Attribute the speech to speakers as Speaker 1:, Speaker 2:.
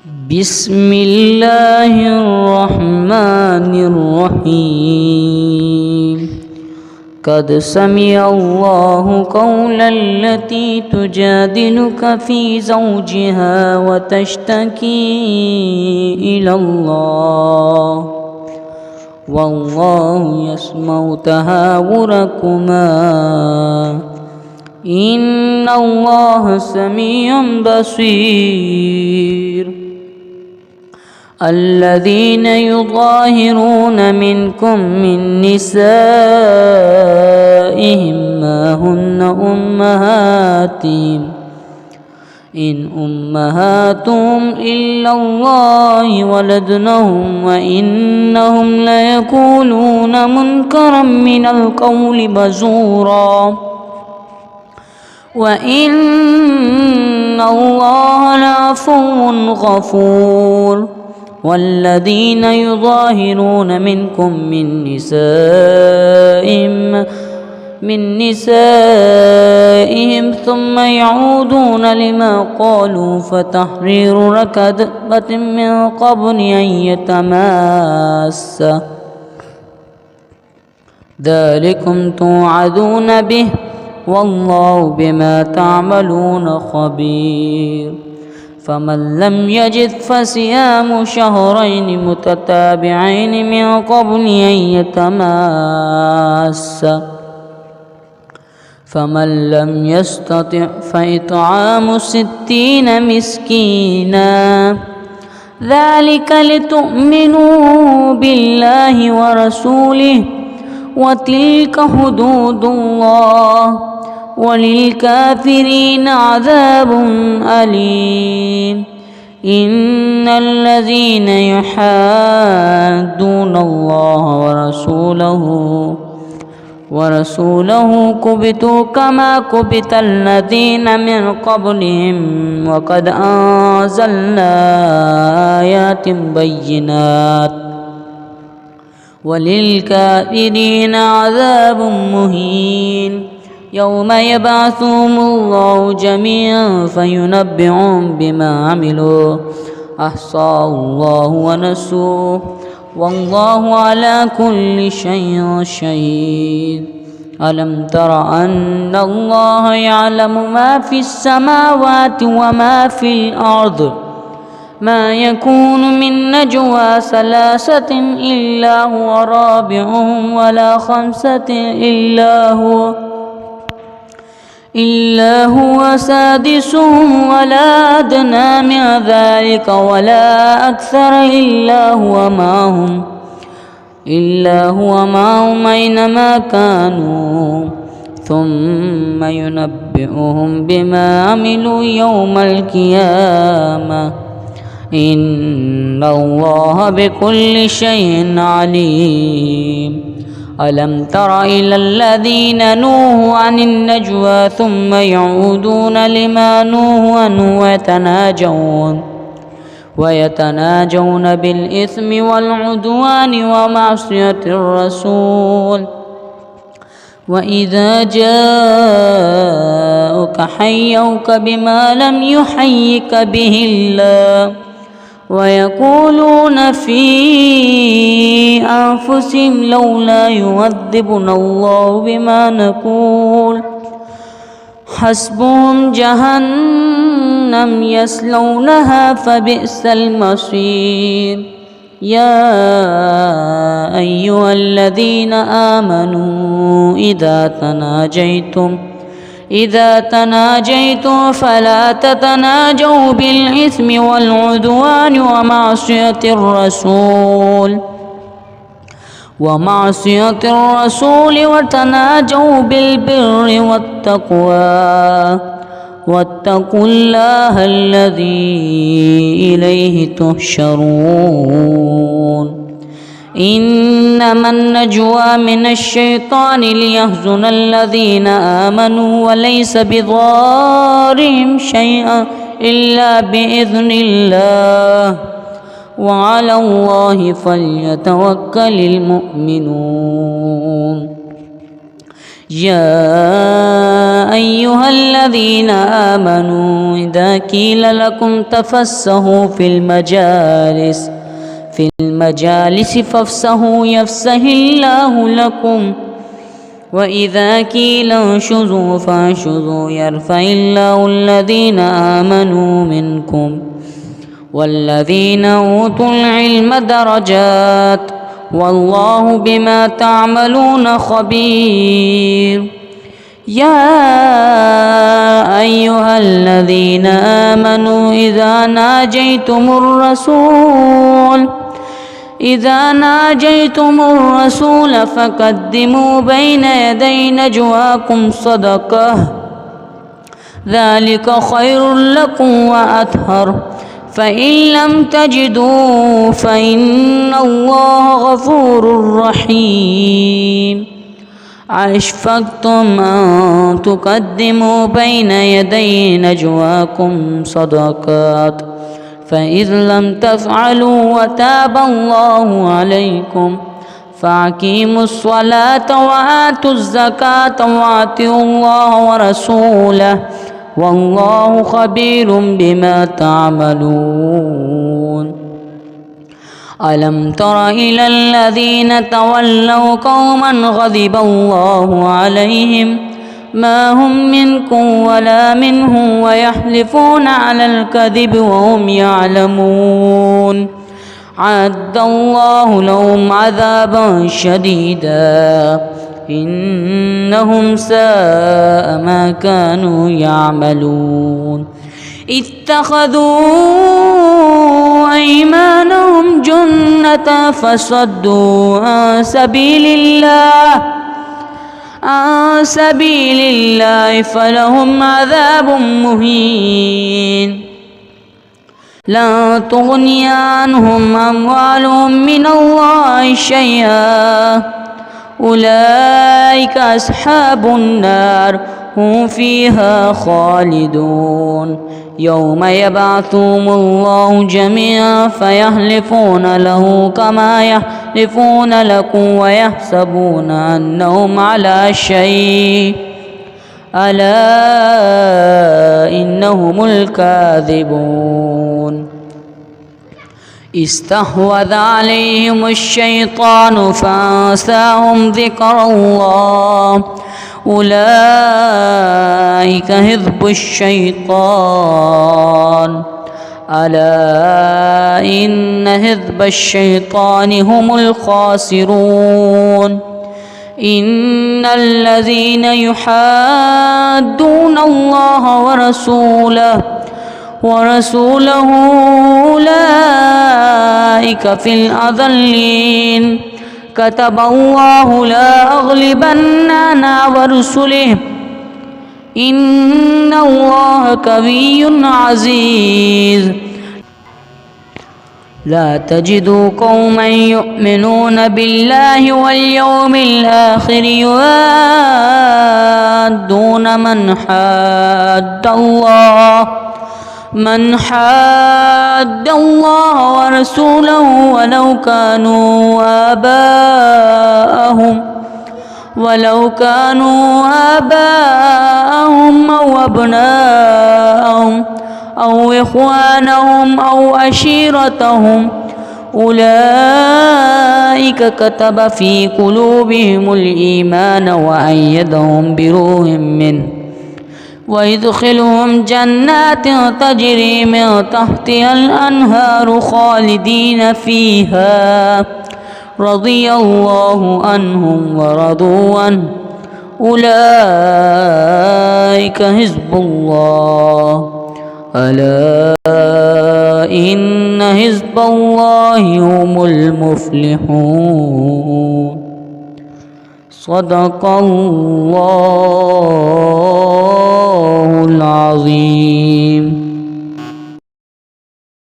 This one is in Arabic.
Speaker 1: بسم الله الرحمن الرحيم قد سمع الله قول التي تجادلك في زوجها وتشتكي إلى الله والله يسمع تهاوركما إن الله سميع بصير الذين يظاهرون منكم من نسائهم ما هن أمهاتهم إن أمهاتهم إلا الله ولدنهم وإنهم ليقولون منكرا من القول بزورا وإن الله لعفو غفور والذين يظاهرون منكم من نسائهم ثم يعودون لما قالوا فتحرير رقبة من قبل أن يتماسا ذلكم توعدون به والله بما تعملون خبير فمن لم يجد فصيام شهرين متتابعين من قبل أن يتماسا فمن لم يستطع فإطعام 60 مسكينا ذلك لتؤمنوا بالله ورسوله وتلك حدود الله وللكافرين عذاب أليم إن الذين يحادون الله ورسوله كبتوا كما كبت الذين من قبلهم وقد أنزلنا آيات بينات وللكافرين عذاب مهين يوم يبعثهم الله جميعا فينبئهم بما عملوا أحصاه الله ونسوه والله على كل شيء شهيد ألم تر أن الله يعلم ما في السماوات وما في الأرض ما يكون من نجوى 3 إلا هو رابعهم ولا 5 إلا هو سادسهم ولا أدنى من ذلك ولا أكثر إلا هو معهم أينما كانوا ثم ينبئهم بما عملوا يوم القيامة إن الله بكل شيء عليم ألم تر إلى الذين نوهوا عن النجوى ثم يعودون لما نوهوا عنه ويتناجون بالإثم والعدوان ومعصية الرسول وإذا جاءوك حيوك بما لم يحيك به الله ويقولون في أنفسهم لولا يعذبنا الله بما نقول حسبهم جهنم يصلونها فبئس المصير يا أيها الذين آمنوا إذا تناجيتم فلا تتناجوا بالإثم والعدوان ومعصية الرسول وتناجوا بالبر والتقوى واتقوا الله الذي إليه تحشرون إنما النجوى من الشيطان ليحزن الذين آمنوا وليس بضارهم شيئا إلا بإذن الله وعلى الله فليتوكل المؤمنون يا أيها الذين آمنوا إذا قيل لكم تفسحوا في المجالس فافسحوا يفسح الله لكم وإذا قيل انشزوا فانشزوا يرفع الله الذين آمنوا منكم والذين أوتوا العلم درجات والله بما تعملون خبير. يا أيها الذين آمنوا إذا ناجيتم الرسول فقدموا بين يدي نجواكم صدقة ذلك خير لكم وأطهر فإن لم تجدوا فإن الله غفور رحيم. أشفقتم أن تقدموا بين يدي نجواكم صدقات فإذ لم تفعلوا وتاب الله عليكم فأقيموا الصلاة وآتوا الزكاة وأطيعوا الله ورسوله والله خبير بما تعملون. ألم تر إلى الذين تولوا قوما غضب الله عليهم ما هم منكم ولا منهم ويحلفون على الكذب وهم يعلمون أعد الله لهم عذابا شديدا إنهم ساء ما كانوا يعملون. اتخذوا أيمانهم جنة فصدوا عن سبيل الله فلهم عذاب مهين. لا تغني عنهم أموالهم من الله شيئا أولئك أصحاب النار هم فيها خالدون. يوم يبعثهم الله جميعا فيحلفون له كما يحلفون لكم ويحسبون أنهم على شيء ألا إنهم الكاذبون. استحوذ عليهم الشيطان فأنساهم ذكر الله أولئك حزب الشيطان ألا إن حزب الشيطان هم الخاسرون. إن الذين يحادون الله ورسوله أولئك في الأذلين. كتب الله لا أغلبن أنا ورسله إن الله قوي عزيز. لا تجد قوما يؤمنون بالله واليوم الآخر يوادون من حاد الله ورسوله ولو كانوا آباءهم أو أبناءهم أو إخوانهم أو عشيرتهم أولئك كتب في قلوبهم الإيمان وأيدهم بروح منه ويدخلهم جنات تجري من تحتها الأنهار خالدين فيها رضي الله عنهم ورضوا عنه أولئك حزب الله ألا إن حزب الله هم المفلحون. صدق الله العظيم.